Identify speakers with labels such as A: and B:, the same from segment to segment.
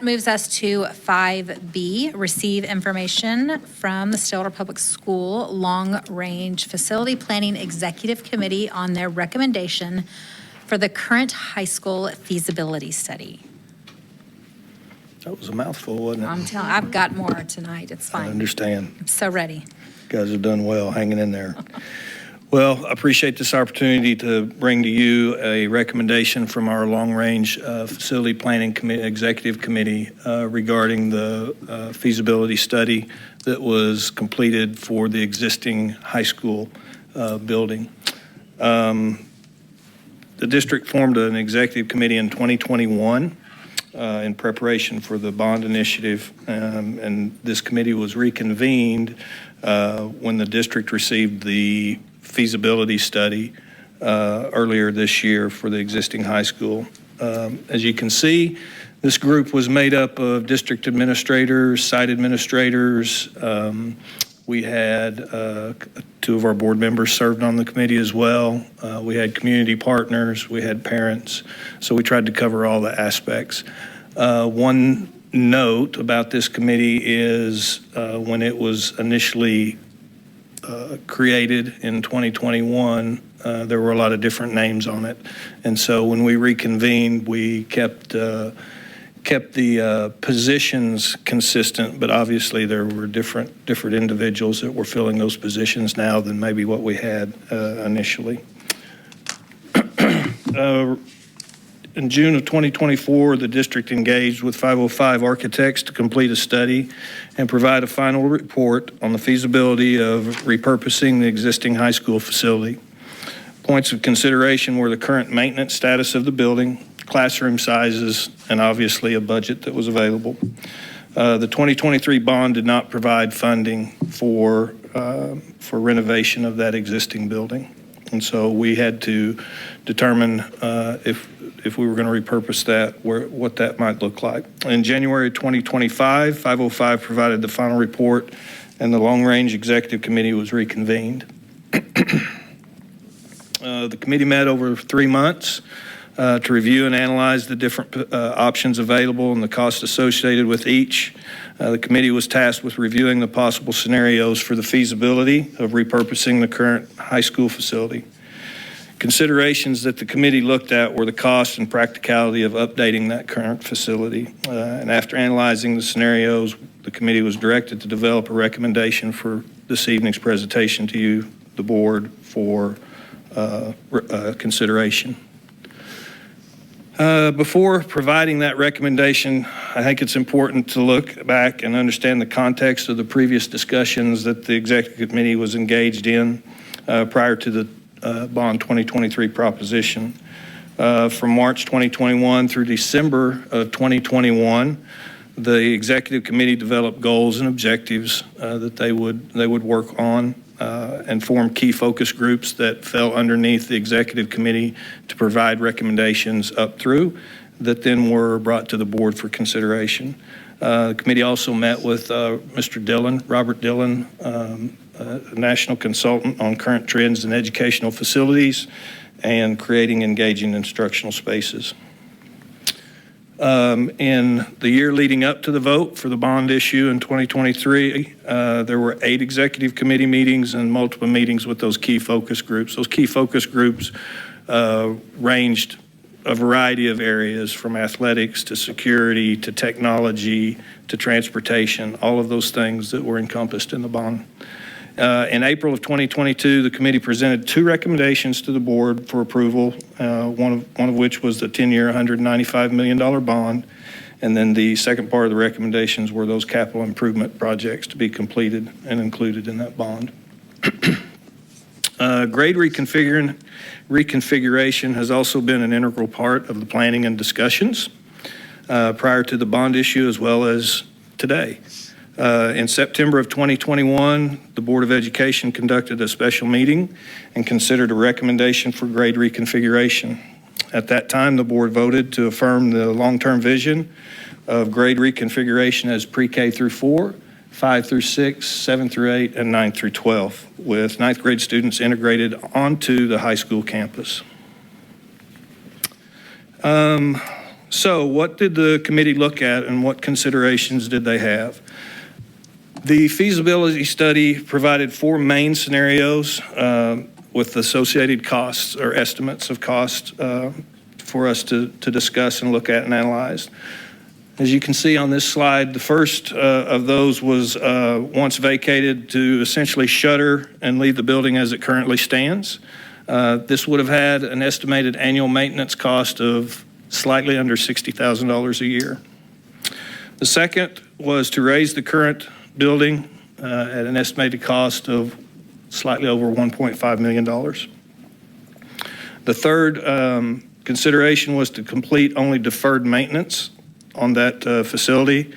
A: Moves us to 5B, receive information from the Stillwater Public School Long Range Facility Planning Executive Committee on their recommendation for the current high school feasibility study.
B: That was a mouthful, wasn't it?
A: I'm telling, I've got more tonight. It's fine.
B: I understand.
A: I'm so ready.
B: You guys have done well hanging in there. Well, I appreciate this opportunity to bring to you a recommendation from our long-range facility planning executive committee regarding the feasibility study that was completed for the existing high school building. The district formed an executive committee in 2021 in preparation for the bond initiative, and this committee was reconvened when the district received the feasibility study earlier this year for the existing high school. As you can see, this group was made up of district administrators, site administrators. We had two of our board members served on the committee as well. We had community partners, we had parents, so we tried to cover all the aspects. One note about this committee is when it was initially created in 2021, there were a lot of different names on it. And so when we reconvened, we kept the positions consistent, but obviously there were different individuals that were filling those positions now than maybe what we had initially. In June of 2024, the district engaged with 505 Architects to complete a study and provide a final report on the feasibility of repurposing the existing high school facility. Points of consideration were the current maintenance status of the building, classroom sizes, and obviously a budget that was available. The 2023 bond did not provide funding for renovation of that existing building. And so we had to determine if we were going to repurpose that, what that might look like. In January 2025, 505 provided the final report, and the long-range executive committee was reconvened. The committee met over 3 months to review and analyze the different options available and the costs associated with each. The committee was tasked with reviewing the possible scenarios for the feasibility of repurposing the current high school facility. Considerations that the committee looked at were the cost and practicality of updating that current facility. And after analyzing the scenarios, the committee was directed to develop a recommendation for this evening's presentation to you, the board, for consideration. Before providing that recommendation, I think it's important to look back and understand the context of the previous discussions that the executive committee was engaged in prior to the bond 2023 proposition. From March 2021 through December of 2021, the executive committee developed goals and objectives that they would work on and form key focus groups that fell underneath the executive committee to provide recommendations up through that then were brought to the board for consideration. The committee also met with Mr. Dillon, Robert Dillon, a national consultant on current trends in educational facilities and creating engaging instructional spaces. In the year leading up to the vote for the bond issue in 2023, there were 8 executive committee meetings and multiple meetings with those key focus groups. Those key focus groups ranged a variety of areas from athletics to security to technology to transportation, all of those things that were encompassed in the bond. In April of 2022, the committee presented 2 recommendations to the board for approval, one of which was the 10-year, $195 million bond, and then the second part of the recommendations were those capital improvement projects to be completed and included in that bond. Grade reconfiguration has also been an integral part of the planning and discussions prior to the bond issue as well as today. In September of 2021, the Board of Education conducted a special meeting and considered a recommendation for grade reconfiguration. At that time, the board voted to affirm the long-term vision of grade reconfiguration as pre-K through 4, 5 through 6, 7 through 8, and 9 through 12, with 9th grade students integrated onto the high school campus. So what did the committee look at and what considerations did they have? The feasibility study provided 4 main scenarios with associated costs or estimates of cost for us to discuss and look at and analyze. As you can see on this slide, the first of those was once vacated to essentially shutter and leave the building as it currently stands. This would have had an estimated annual maintenance cost of slightly under $60,000 a year. The second was to raise the current building at an estimated cost of slightly over $1.5 million. The third consideration was to complete only deferred maintenance on that facility,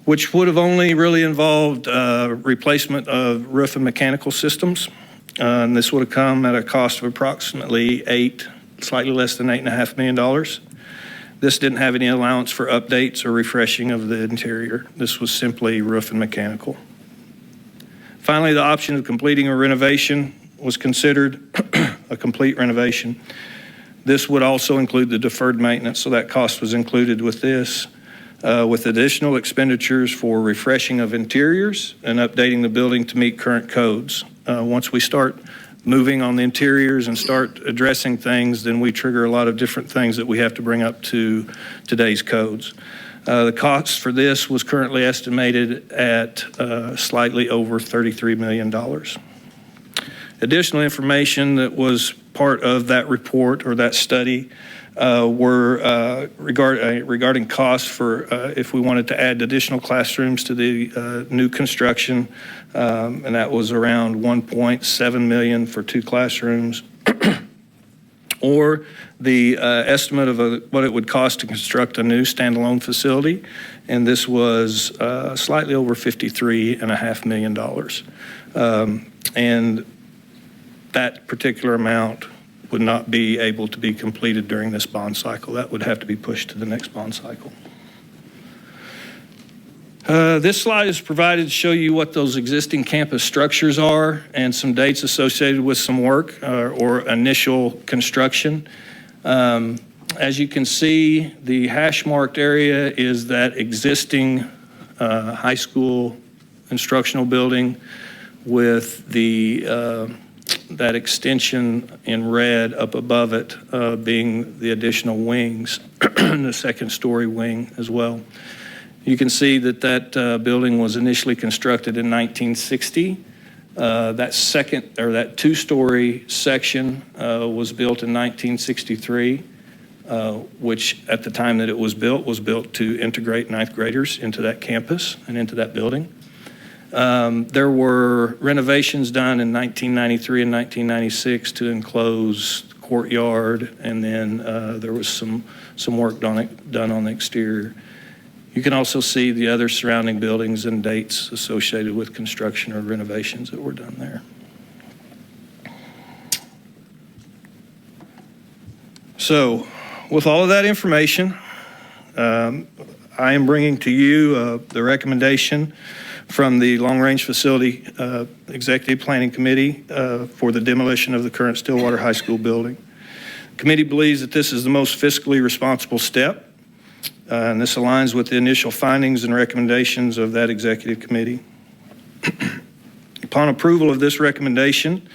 B: which would have only really involved replacement of roof and mechanical systems. And this would have come at a cost of approximately slightly less than $8.5 million. This didn't have any allowance for updates or refreshing of the interior. This was simply roof and mechanical. Finally, the option of completing a renovation was considered, a complete renovation. This would also include the deferred maintenance, so that cost was included with this, with additional expenditures for refreshing of interiors and updating the building to meet current codes. Once we start moving on the interiors and start addressing things, then we trigger a lot of different things that we have to bring up to today's codes. The cost for this was currently estimated at slightly over $33 million. Additional information that was part of that report or that study were regarding costs for if we wanted to add additional classrooms to the new construction, and that was around $1.7 million for 2 classrooms, or the estimate of what it would cost to construct a new standalone facility, and this was slightly over $53.5 million. And that particular amount would not be able to be completed during this bond cycle. That would have to be pushed to the next bond cycle. This slide is provided to show you what those existing campus structures are and some dates associated with some work or initial construction. As you can see, the hash marked area is that existing high school instructional building with the that extension in red up above it being the additional wings, the second story wing as well. You can see that that building was initially constructed in 1960. That second or that 2-story section was built in 1963, which at the time that it was built to integrate 9th graders into that campus and into that building. There were renovations done in 1993 and 1996 to enclose the courtyard, and then there was some work done on the exterior. You can also see the other surrounding buildings and dates associated with construction or renovations that were done there. So, with all of that information, I am bringing to you the recommendation from the Long Range Facility Executive Planning Committee for the demolition of the current Stillwater High School building. The committee believes that this is the most fiscally responsible step, and this aligns with the initial findings and recommendations of that executive committee. Upon approval of this recommendation,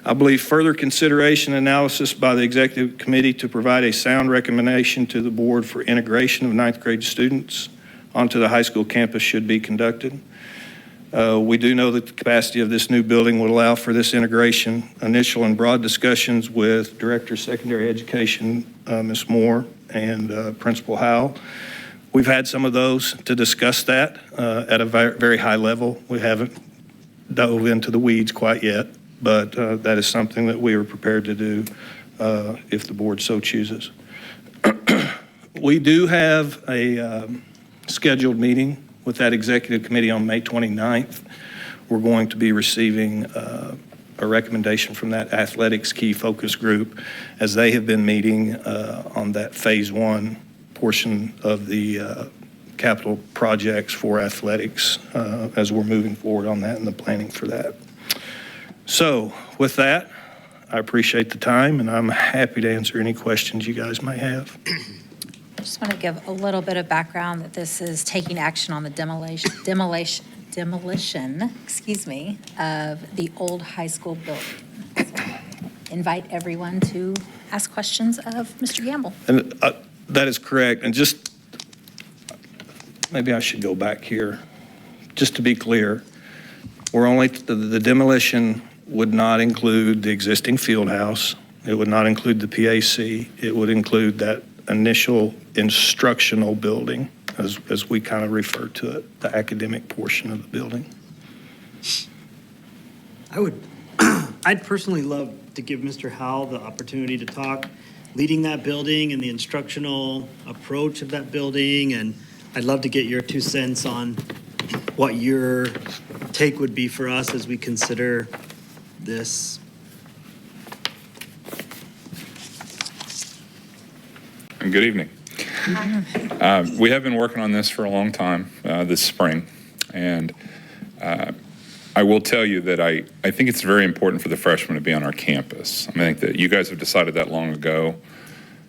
B: I believe further consideration and analysis by the executive committee to provide a sound recommendation to the board for integration of 9th grade students onto the high school campus should be conducted. We do know that the capacity of this new building would allow for this integration. Initial and broad discussions with Director of Secondary Education, Ms. Moore, and Principal Howell. We've had some of those to discuss that at a very high level. We haven't dove into the weeds quite yet, but that is something that we are prepared to do if the board so chooses. We do have a scheduled meeting with that executive committee on May 29th. We're going to be receiving a recommendation from that athletics key focus group as they have been meeting on that phase 1 portion of the capital projects for athletics as we're moving forward on that and the planning for that. So with that, I appreciate the time and I'm happy to answer any questions you guys may have.
A: Just want to give a little bit of background that this is taking action on the demolition, excuse me, of the old high school building. So, invite everyone to ask questions of Mr. Gamble.
B: And that is correct. And just, maybe I should go back here. Just to be clear, we're only, the demolition would not include the existing field house. It would not include the PAC. It would include that initial instructional building, as we kind of refer to it, the academic portion of the building.
C: I'd personally love to give Mr. Howell the opportunity to talk, leading that building and the instructional approach of that building. And I'd love to get your 2 cents on what your take would be for us as we consider this.
D: And good evening. We have been working on this for a long time this spring, and I will tell you that I think it's very important for the freshmen to be on our campus. I think that you guys have decided that long ago.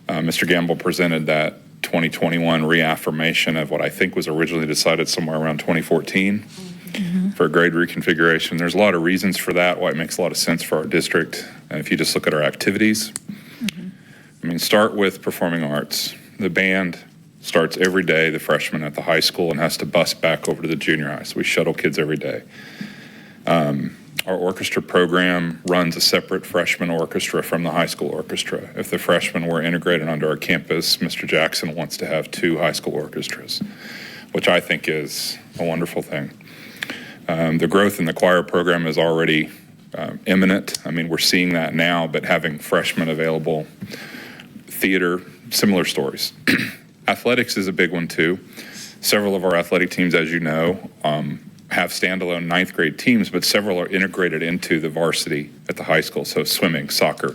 D: Mr. Gamble presented that 2021 reaffirmation of what I think was originally decided somewhere around 2014 for grade reconfiguration. There's a lot of reasons for that, why it makes a lot of sense for our district. And if you just look at our activities, I mean, start with performing arts. The band starts every day, the freshman at the high school, and has to bus back over to the junior high. So we shuttle kids every day. Our orchestra program runs a separate freshman orchestra from the high school orchestra. If the freshmen were integrated onto our campus, Mr. Jackson wants to have 2 high school orchestras, which I think is a wonderful thing. The growth in the choir program is already imminent. I mean, we're seeing that now, but having freshmen available, theater, similar stories. Athletics is a big one too. Several of our athletic teams, as you know, have standalone 9th grade teams, but several are integrated into the varsity at the high school. So swimming, soccer,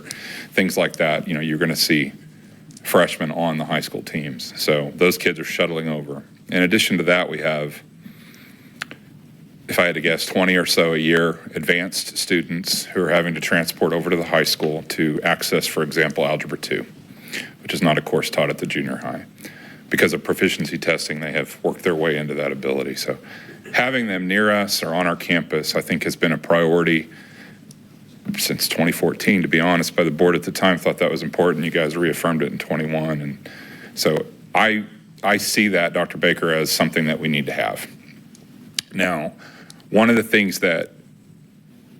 D: things like that, you know, you're going to see freshmen on the high school teams. So those kids are shuttling over. In addition to that, we have, if I had to guess, 20 or so a year advanced students who are having to transport over to the high school to access, for example, Algebra 2, which is not a course taught at the junior high. Because of proficiency testing, they have worked their way into that ability. So having them near us or on our campus, I think, has been a priority since 2014, to be honest. By the board at the time, thought that was important. You guys reaffirmed it in 21. And so I see that, Dr. Baker, as something that we need to have. Now, one of the things that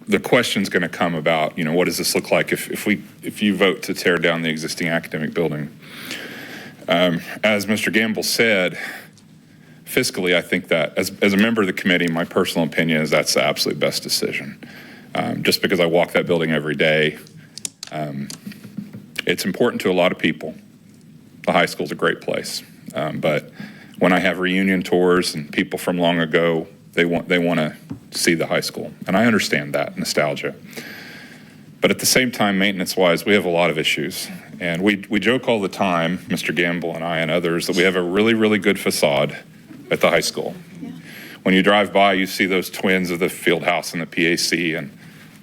D: the question's going to come about, you know, what does this look like if you vote to tear down the existing academic building? As Mr. Gamble said, fiscally, I think that as a member of the committee, my personal opinion is that's the absolute best decision. Just because I walk that building every day, it's important to a lot of people. The high school's a great place, but when I have reunion tours and people from long ago, they want to see the high school, and I understand that nostalgia. But at the same time, maintenance-wise, we have a lot of issues. And we joke all the time, Mr. Gamble and I and others, that we have a really, really good facade at the high school. Yeah. When you drive by, you see those twins of the field house and the PAC, and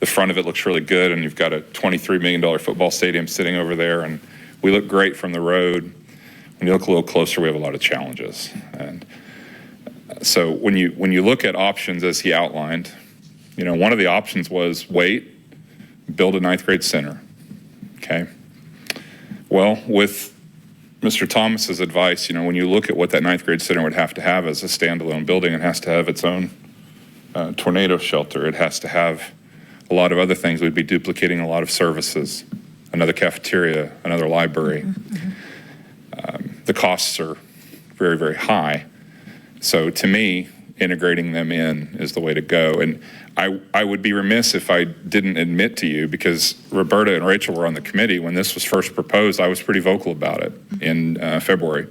D: the front of it looks really good, and you've got a $23 million football stadium sitting over there, and we look great from the road. When you look a little closer, we have a lot of challenges. And so when you look at options as he outlined, you know, one of the options was wait, build a 9th grade center, okay? Well, with Mr. Thomas's advice, you know, when you look at what that 9th grade center would have to have as a standalone building, it has to have its own tornado shelter. It has to have a lot of other things. We'd be duplicating a lot of services, another cafeteria, another library. The costs are very, very high. So to me, integrating them in is the way to go. And I would be remiss if I didn't admit to you, because Roberta and Rachel were on the committee when this was first proposed. I was pretty vocal about it in February,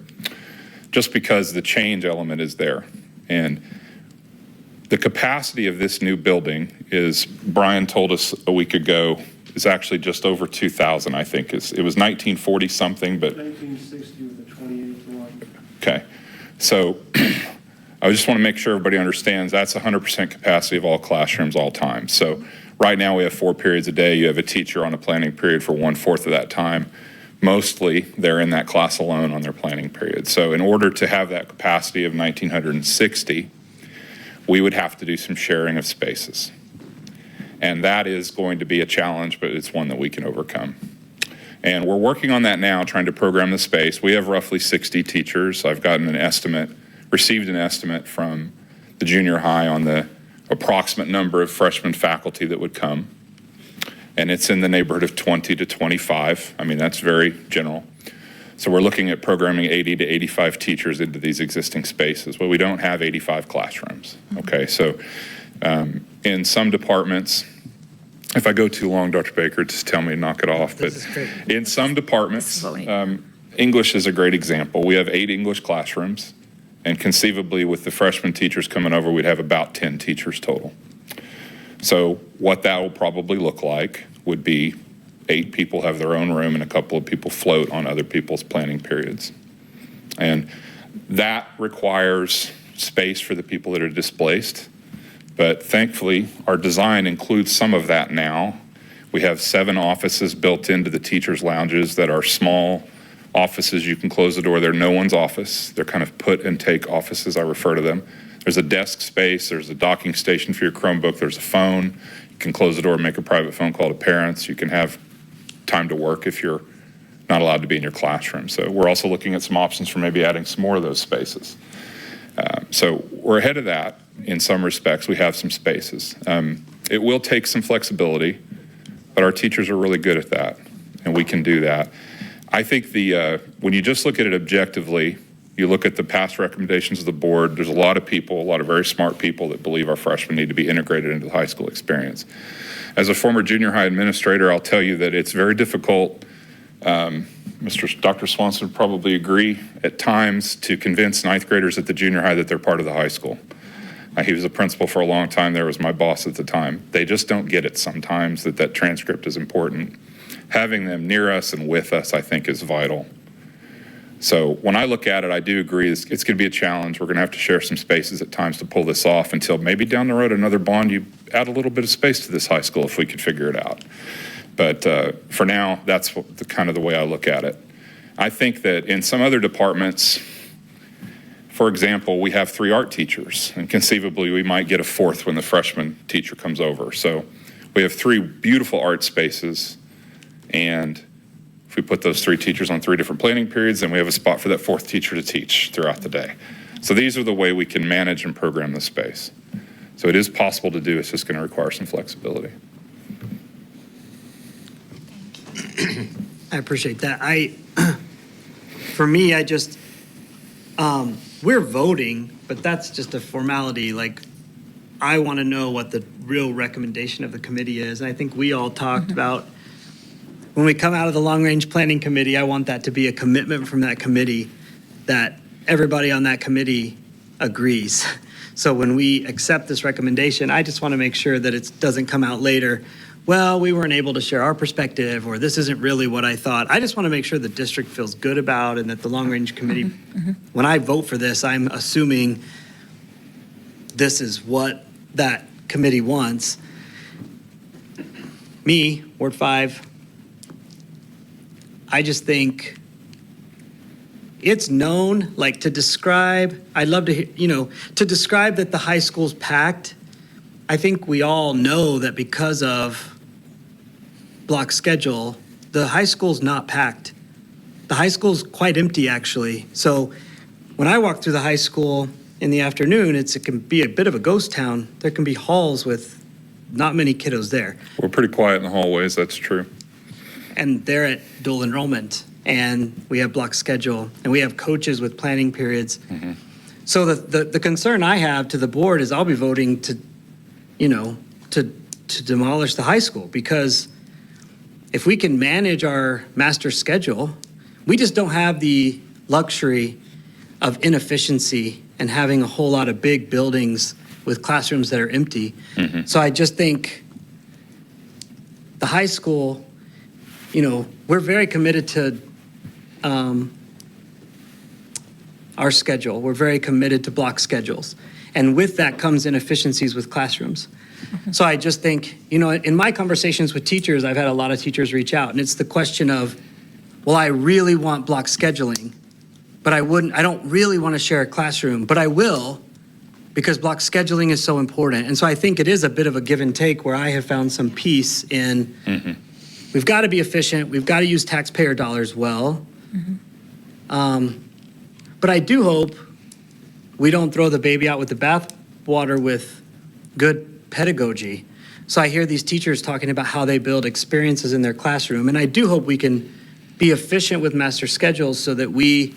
D: just because the change element is there. And the capacity of this new building is, Brian told us a week ago, is actually just over 2,000, I think. It was 1940 something, but
E: 1960 with the 28th one.
D: Okay, so I just want to make sure everybody understands that's 100% capacity of all classrooms all time. So right now we have 4 periods a day. You have a teacher on a planning period for 1/4 of that time. Mostly, they're in that class alone on their planning period. So in order to have that capacity of 1,960, we would have to do some sharing of spaces. And that is going to be a challenge, but it's one that we can overcome. And we're working on that now, trying to program the space. We have roughly 60 teachers. I've gotten an estimate, received an estimate from the junior high on the approximate number of freshman faculty that would come. And it's in the neighborhood of 20 to 25. I mean, that's very general. So we're looking at programming 80 to 85 teachers into these existing spaces. Well, we don't have 85 classrooms. Okay, so in some departments, if I go too long, Dr. Baker, just tell me to knock it off. But in some departments, English is a great example. We have 8 English classrooms, and conceivably with the freshman teachers coming over, we'd have about 10 teachers total. So what that will probably look like would be 8 people have their own room and a couple of people float on other people's planning periods. And that requires space for the people that are displaced. But thankfully, our design includes some of that now. We have 7 offices built into the teachers' lounges that are small offices. You can close the door. They're no one's office. They're kind of put and take offices, I refer to them. There's a desk space. There's a docking station for your Chromebook. There's a phone. You can close the door and make a private phone call to parents. You can have time to work if you're not allowed to be in your classroom. So we're also looking at some options for maybe adding some more of those spaces. So we're ahead of that in some respects. We have some spaces. It will take some flexibility, but our teachers are really good at that, and we can do that. I think when you just look at it objectively, you look at the past recommendations of the board, there's a lot of people, a lot of very smart people that believe our freshmen need to be integrated into the high school experience. As a former junior high administrator, I'll tell you that it's very difficult. Dr. Swanson would probably agree at times to convince 9th graders at the junior high that they're part of the high school. He was a principal for a long time. There was my boss at the time. They just don't get it sometimes that transcript is important. Having them near us and with us, I think, is vital. So when I look at it, I do agree it's going to be a challenge. We're going to have to share some spaces at times to pull this off until maybe down the road, another bond, you add a little bit of space to this high school if we could figure it out. But for now, that's kind of the way I look at it. I think that in some other departments, for example, we have 3 art teachers, and conceivably we might get a 4th when the freshman teacher comes over. So we have 3 beautiful art spaces, and if we put those 3 teachers on 3 different planning periods, then we have a spot for that 4th teacher to teach throughout the day. So these are the way we can manage and program the space. So it is possible to do. It's just going to require some flexibility.
C: I appreciate that. For me, we're voting, but that's just a formality. Like, I want to know what the real recommendation of the committee is. And I think we all talked about when we come out of the long-range planning committee, I want that to be a commitment from that committee that everybody on that committee agrees. So when we accept this recommendation, I just want to make sure that it doesn't come out later, well, we weren't able to share our perspective, or this isn't really what I thought. I just want to make sure the district feels good about and that the long-range committee, when I vote for this, I'm assuming this is what that committee wants. Me, Ward 5, I just think it's known, like, to describe, I'd love to hear, to describe that the high school's packed. I think we all know that because of block schedule, the high school's not packed. The high school's quite empty, actually. So when I walk through the high school in the afternoon, it can be a bit of a ghost town. There can be halls with not many kiddos there.
D: We're pretty quiet in the hallways, that's true.
C: And they're at dual enrollment, and we have block schedule, and we have coaches with planning periods. So the concern I have to the board is I'll be voting to demolish the high school, because if we can manage our master schedule, we just don't have the luxury of inefficiency and having a whole lot of big buildings with classrooms that are empty. So I just think the high school, we're very committed to our schedule. We're very committed to block schedules. And with that comes inefficiencies with classrooms. So I just think, in my conversations with teachers, I've had a lot of teachers reach out, and it's the question of,
F: well, I really want block scheduling, but I don't really want to share a classroom, but I will because block scheduling is so important. And so I think it is a bit of a give and take where I have found some peace in we've got to be efficient, we've got to use taxpayer dollars well. But I do hope we don't throw the baby out with the bathwater with good pedagogy. So I hear these teachers talking about how they build experiences in their classroom, and I do hope we can be efficient with master schedules so that we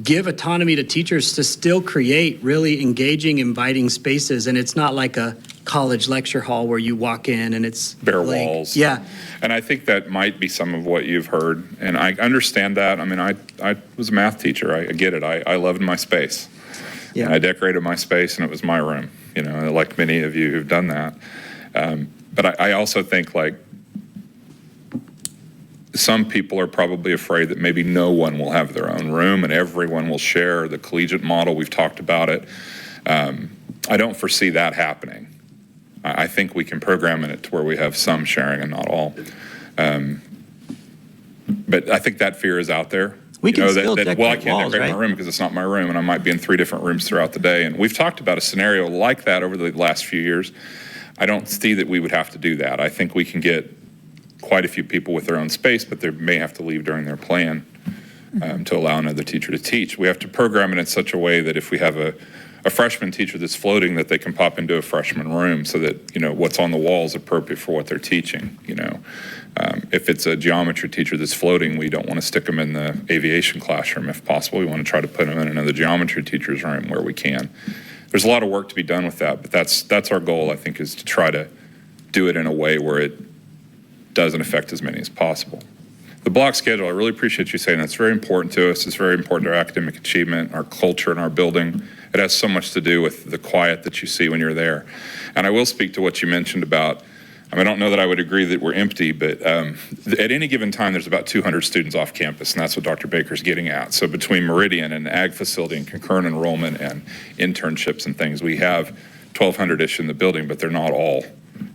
F: give autonomy to teachers to still create really engaging, inviting spaces, and it's not like a college lecture hall where you walk in and it's
D: Bare
F: blank.
D: walls.
F: Yeah.
D: And I think that might be some of what you've heard, and I understand that. I mean, I was a math teacher. I get it. I loved my space.
F: Yeah.
D: And I decorated my space, and it was my room, you know, like many of you who've done that. But I also think, like, some people are probably afraid that maybe no one will have their own room and everyone will share the collegiate model. We've talked about it. I don't foresee that happening. I think we can program it to where we have some sharing and not all. But I think that fear is out there.
F: We can
D: You know,
F: still
D: well, I
F: decorate
D: can't
F: walls,
D: decorate
F: right?
D: my room because it's not my room, and I might be in 3 different rooms throughout the day. And we've talked about a scenario like that over the last few years. I don't see that we would have to do that. I think we can get quite a few people with their own space, but they may have to leave during their plan to allow another teacher to teach. We have to program it in such a way that if we have a freshman teacher that's floating, that they can pop into a freshman room so that, you know, what's on the wall is appropriate for what they're teaching, you know. If it's a geometry teacher that's floating, we don't want to stick them in the aviation classroom if possible. We want to try to put them in another geometry teacher's room where we can. There's a lot of work to be done with that, but that's our goal, I think, is to try to do it in a way where it doesn't affect as many as possible. The block schedule, I really appreciate you saying that's very important to us. It's very important to our academic achievement, our culture, and our building. It has so much to do with the quiet that you see when you're there. And I will speak to what you mentioned about, I don't know that I would agree that we're empty, but at any given time, there's about 200 students off campus, and that's what Dr. Baker's getting at. So between Meridian and ag facility and concurrent enrollment and internships and things, we have 1,200-ish in the building, but they're not all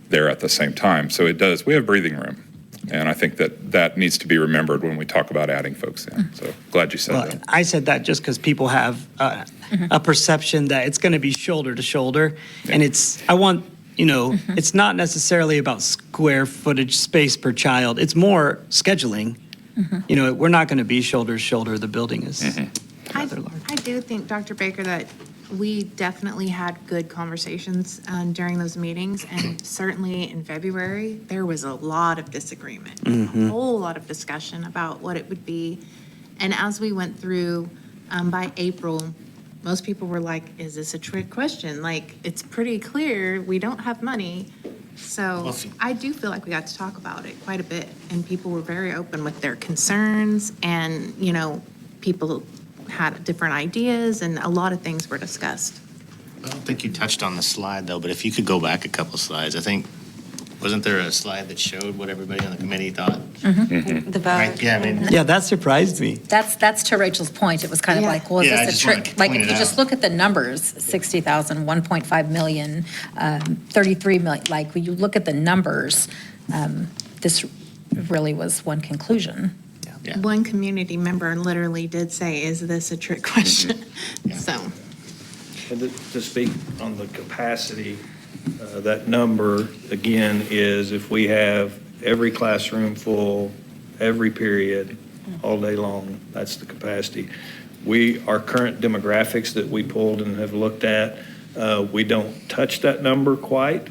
D: there at the same time. So we have breathing room. And I think that needs to be remembered when we talk about adding folks in. So glad you said
F: Well,
D: that.
F: I said that just because people have a perception that it's going to be shoulder to shoulder. And it's not necessarily about square footage space per child. It's more scheduling. You know, we're not going to be shoulder to shoulder. The building is rather large.
G: I do think, Dr. Baker, that we definitely had good conversations during those meetings, and certainly in February, there was a lot of disagreement, a whole lot of discussion about what it would be. And as we went through, by April, most people were like, is this a trick question? Like, it's pretty clear we don't have money. So I do feel like we got to talk about it quite a bit, and people were very open with their concerns, and, you know, people had different ideas, and a lot of things were discussed.
H: I don't think you touched on the slide, though, but if you could go back a couple slides, I think, wasn't there a slide that showed what everybody on the committee thought?
G: The
H: Right, yeah, I mean,
F: Yeah, that surprised me.
A: That's to Rachel's point. It was kind of
G: Yeah.
A: like, well, is
H: Yeah, I
A: this a
H: just wanted
A: trick?
H: to
A: Like,
H: point
A: if
H: it
A: you just
H: out.
A: look at the numbers, 60,000, 1.5 million, 33 million, like, when you look at the numbers, this really was one conclusion.
H: Yeah.
G: One community member literally did say, is this a trick question? So,
B: And to speak on the capacity, that number, again, is if we have every classroom full, every period, all day long, that's the capacity. Our current demographics that we pulled and have looked at, we don't touch that number quite.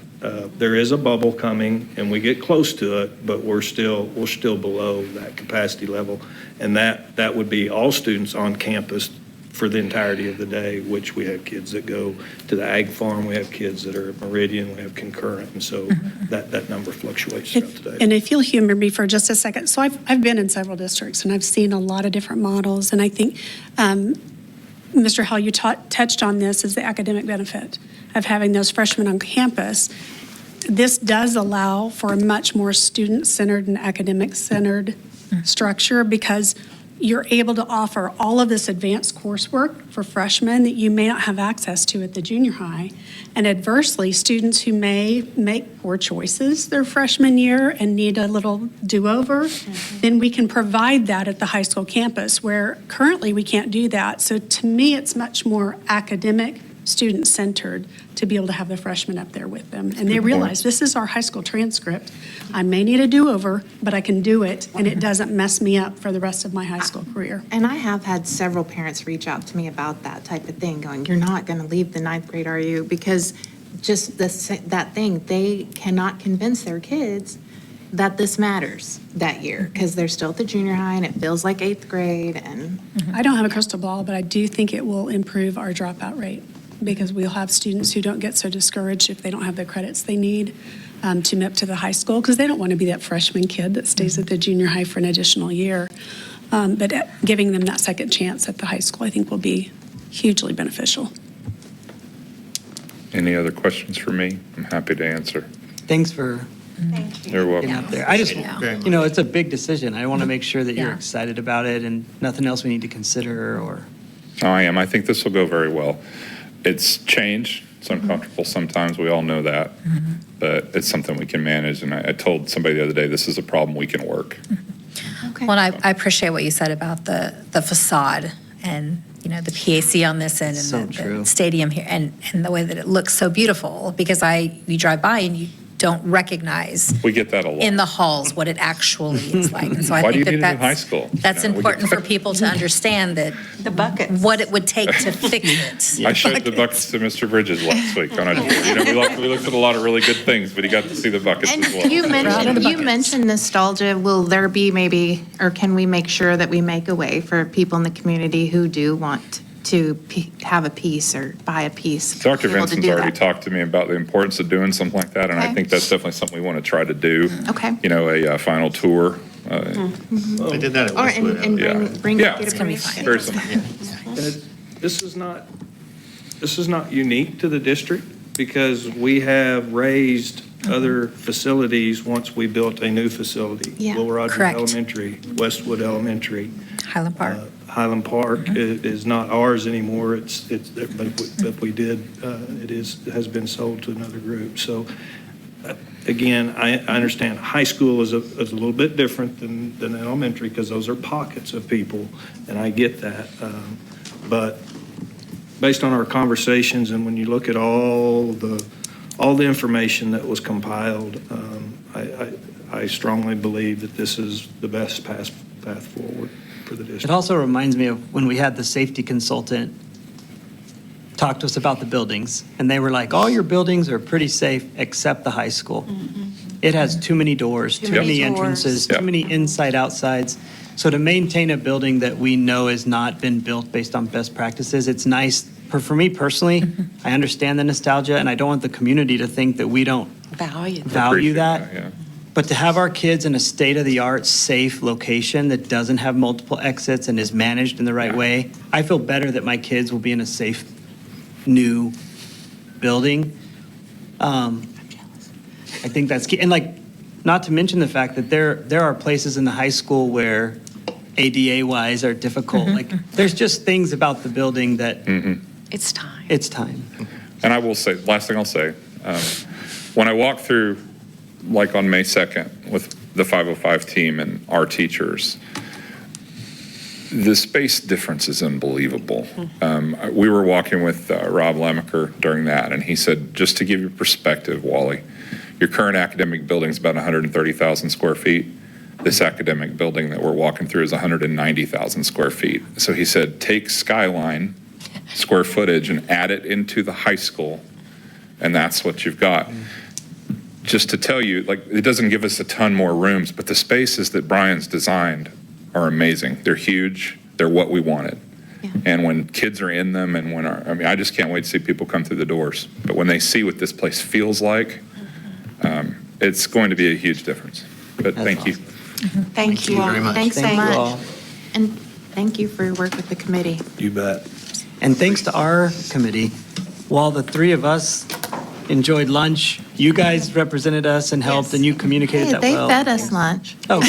B: There is a bubble coming, and we get close to it, but we're still below that capacity level. And that would be all students on campus for the entirety of the day, which we have kids that go to the ag farm, we have kids that are at Meridian, we have concurrent, and so that number fluctuates throughout the day.
I: And if you'll humor me for just a second, so I've been in several districts and I've seen a lot of different models, and I think, Mr. Howell, you touched on this as the academic benefit of having those freshmen on campus. This does allow for a much more student-centered and academic-centered structure because you're able to offer all of this advanced coursework for freshmen that you may not have access to at the junior high. And adversely, students who may make poor choices their freshman year and need a little do-over, then we can provide that at the high school campus, where currently we can't do that. So to me, it's much more academic, student-centered to be able to have the freshmen up there with them. And they realize, this is our high school transcript. I may need a do-over, but I can do it, and it doesn't mess me up for the rest of my high school career.
G: And I have had several parents reach out to me about that type of thing, going, you're not going to leave the ninth grade, are you? Because just that thing, they cannot convince their kids that this matters that year, because they're still at the junior high and it feels like eighth grade. And
I: I don't have a crystal ball, but I do think it will improve our dropout rate, because we'll have students who don't get so discouraged if they don't have the credits they need to move up to the high school, because they don't want to be that freshman kid that stays at the junior high for an additional year. But giving them that second chance at the high school, I think, will be hugely beneficial.
D: Any other questions for me? I'm happy to answer.
F: Thanks for
D: You're welcome.
F: getting up there. I just,
H: Very much.
F: you know, it's a big decision. I want to make sure that you're excited about it and nothing else we need to consider or.
D: Oh, I am. I think this will go very well. It's change. It's uncomfortable sometimes. We all know that. But it's something we can manage. And I told somebody the other day, this is a problem we can work.
G: okay.
A: Well, I appreciate what you said about the facade and, you know, the PAC on this end
F: So
A: and
F: true.
A: the stadium here and the way that it looks so beautiful, because you drive by and you don't recognize
D: We get that a lot.
A: in the halls what it actually is like. And so I
D: Why do
A: think
D: you
A: that
D: need it in high school?
A: that's
D: You know, we
A: important
D: get-
A: for people to understand that
G: The buckets.
A: what it would take to fix it.
D: I showed the buckets to Mr. Bridges last week on a tour. You know, we looked at a lot of really good things, but he got to see the buckets
G: And
D: as well.
G: you mentioned nostalgia. Will there be maybe, or can we make sure that we make a way for people in the community who do want to have a piece or buy a piece?
D: Dr.
G: be able to
D: Vinson's
G: do
D: already
G: that?
D: talked to me about the importance of doing something like that, and I
G: Okay.
D: think that's definitely something we want to try to do.
G: Okay.
D: You know, a final tour.
H: They did that at
G: Or, and
H: Westwood.
D: Yeah.
G: bring
D: Yeah.
G: good
D: It's
A: gonna be
G: information.
D: Very simple.
B: And this is not unique to the district, because we have raised other facilities once we built a new facility.
G: Yeah.
B: Will Rogers
A: Correct.
B: Elementary, Westwood Elementary.
A: Highland Park.
B: Highland Park is not ours anymore. But we did, has been sold to another group. So again, I understand high school is a little bit different than elementary, because those are pockets of people, and I get that. But based on our conversations, and when you look at all the information that was compiled, I strongly believe that this is the best path forward for the
F: It
B: district.
F: also reminds me of when we had the safety consultant talk to us about the buildings, and they were like, all your buildings are pretty safe except the high school. It has too many doors, too
G: many
F: many
G: doors.
F: entrances,
D: Yep.
F: too many inside outsides. So to maintain a building that we know has not been built based on best practices, it's nice. For me personally, I understand the nostalgia, and I don't want the community to think that we don't
G: Value.
F: value
D: Appreciate
F: that.
D: Yeah.
F: But to have our kids in a state-of-the-art, safe location that doesn't have multiple exits and is managed in the right
D: Yeah.
F: way, I feel better that my kids will be in a safe, new building. I think that's key. And like, not to mention the fact that there are places in the high school where ADA-wise are difficult. Like, there's just things about the building that
G: It's time.
F: it's time.
D: And I will say, last thing I'll say, when I walked through, like on May 2nd, with the 505 team and our teachers, the space difference is unbelievable. We were walking with Rob Lemacher during that, and he said, just to give you perspective, Wally, your current academic building is about 130,000 square feet. This academic building that we're walking through is 190,000 square feet. So he said, take Skyline square footage and add it into the high school, and that's what you've got. Just to tell you, like, it doesn't give us a ton more rooms, but the spaces that Brian's designed are amazing. They're huge. They're what we wanted.
G: Yeah.
D: And when kids are in them, and I just can't wait to see people come through the doors. But when they see what this place feels like, it's going to be a huge difference. But
F: That's
D: thank you.
F: awesome.
G: Thank you all.
H: very much.
G: Thanks so
F: Thank you
G: much.
F: all.
G: And thank you for your work with the committee.
B: You bet.
F: And thanks to our committee, while the three of us enjoyed lunch You guys represented us and helped, and you communicated
G: Hey,
F: that
G: they
F: well.
G: fed us lunch.
F: Oh,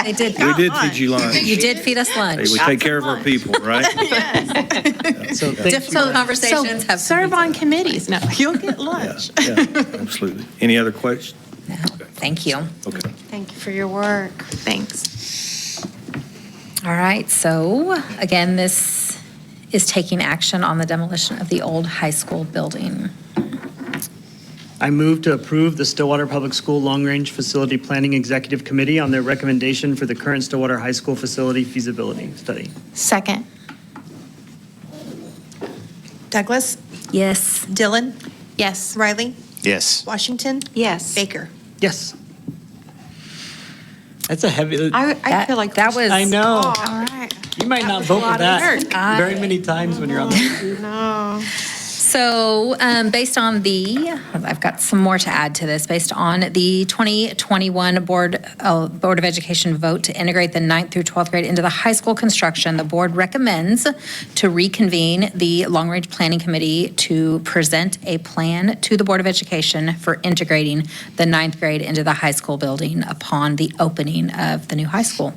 A: They did.
B: We did feed you lunch.
A: You did feed us
B: Hey,
A: lunch.
B: we take care of our people, right?
F: so thank you.
A: Difficult conversations have.
G: Serve on committees. No, you'll get lunch.
B: Yeah, absolutely. Any other questions?
A: No, thank you.
B: Okay.
G: Thank you for your work. Thanks.
A: All right, so again, this is taking action on the demolition of the old high school building.
F: I move to approve the Stillwater Public School Long Range Facility Planning Executive Committee on their recommendation for the current Stillwater High School facility feasibility study.
G: Second.
J: Douglas,
A: Yes.
J: Dillon,
G: Yes.
J: Riley,
H: Yes.
J: Washington,
G: Yes.
J: Baker.
F: Yes. That's a heavy,
J: I feel like.
A: That was.
F: I know.
G: All right.
F: You might not
J: was a
F: vote for
J: lot of
F: that
J: work.
F: very many times when you're on the.
G: No.
A: So based on I've got some more to add to this, based on the 2021 Board of Education vote to integrate the 9th through 12th grade into the high school construction, the board recommends to reconvene the Long Range Planning Committee to present a plan to the Board of Education for integrating the 9th grade into the high school building upon the opening of the new high school.